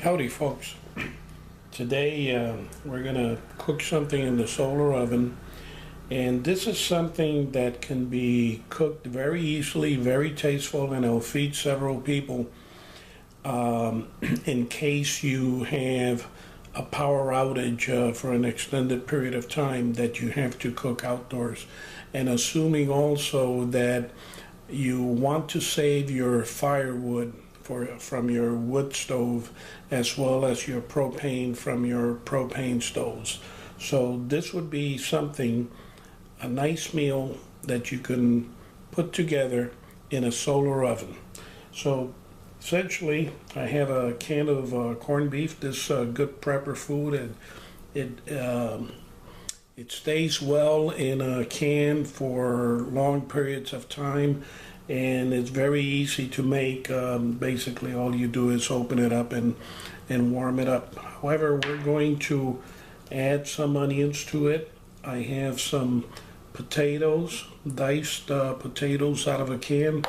Howdy folks. Today we're going to cook something in the solar oven, and this is something that can be cooked very easily, very tasteful, and it'll feed several people in case you have a power outage for an extended period of time that you have to cook outdoors, and assuming also that you want to save your firewood from your wood stove, as well as your propane from your propane stoves. So this would be something, a nice meal that you can put together in a solar oven. So essentially, I have a can of corned beef, this good prepper food, and it stays well in a can for long periods of time, and it's very easy to make. Basically all you do is open it up and warm it up. However, we're going to add some onions to it. I have some potatoes, diced potatoes out of a can.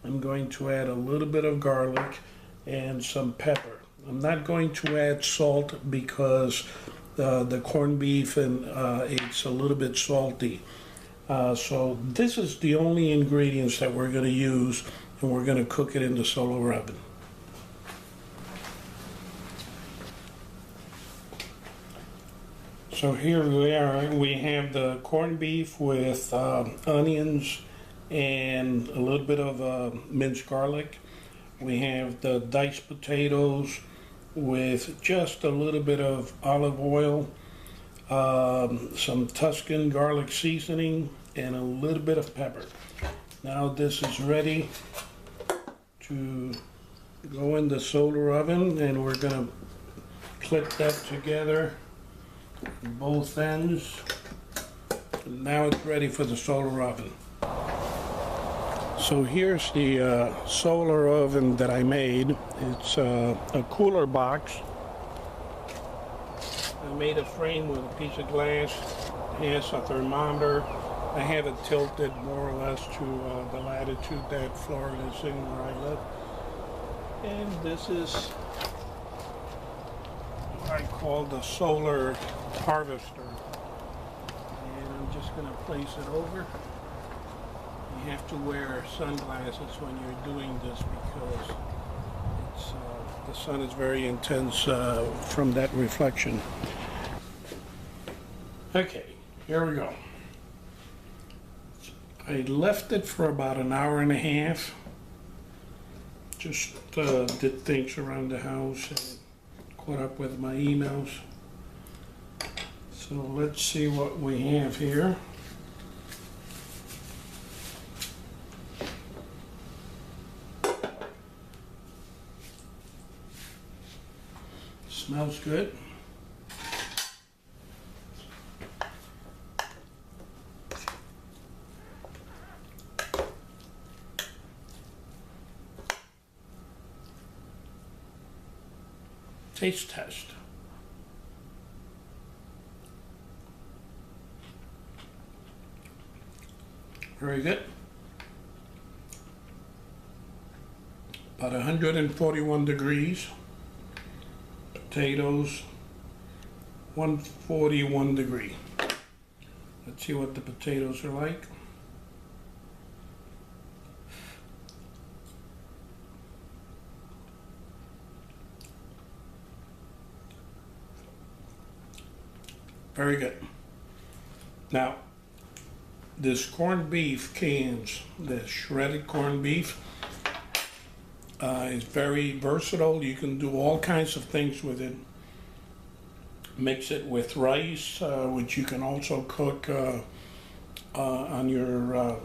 I'm going to add a little bit of garlic and some pepper. I'm not going to add salt because the corned beef and it's a little bit salty. So this is the only ingredients that we're going to use, and we're going to cook it in the solar oven. So here we are. We have the corned beef with onions and a little bit of minced garlic. We have the diced potatoes with just a little bit of olive oil, some Tuscan garlic seasoning, and a little bit of pepper. Now this is ready to go in the solar oven, and we're going to clip that together both ends. Now it's ready for the solar oven. So here's the solar oven that I made. It's a cooler box. I made a frame with a piece of glass. It has a thermometer. I have it tilted more or less to the latitude that Florida is in where I live. And this is what I call the solar harvester. And I'm just going to place it over. You have to wear sunglasses when you're doing this because it's, the sun is very intense from that reflection. Okay, here we go. I left it for about an hour and a half. Just did things around the house and caught up with my emails. So let's see what we have here. Smells good. Taste test. Very good. About 141 degrees. Potatoes, 141 degree. Let's see what the potatoes are like. Very good. Now, this corned beef cans, the shredded corned beef, is very versatile. You can do all kinds of things with it. Mix it with rice, which you can also cook on your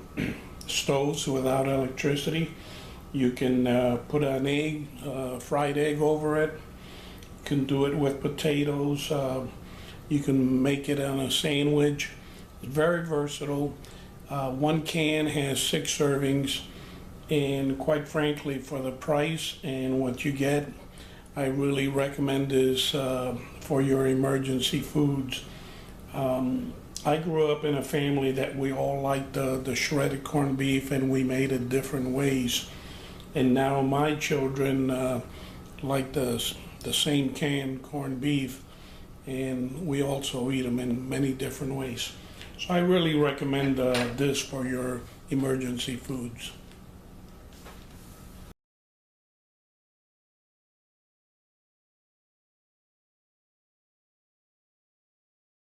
stoves without electricity. You can put an egg, fried egg over it. You can do it with potatoes. You can make it on a sandwich. It's very versatile. One can has 6 servings. And quite frankly, for the price and what you get, I really recommend this for your emergency foods. I grew up in a family that we all liked the shredded corned beef, and we made it different ways. And now my children like the the same canned corned beef, and we also eat them in many different ways. So I really recommend this for your emergency foods.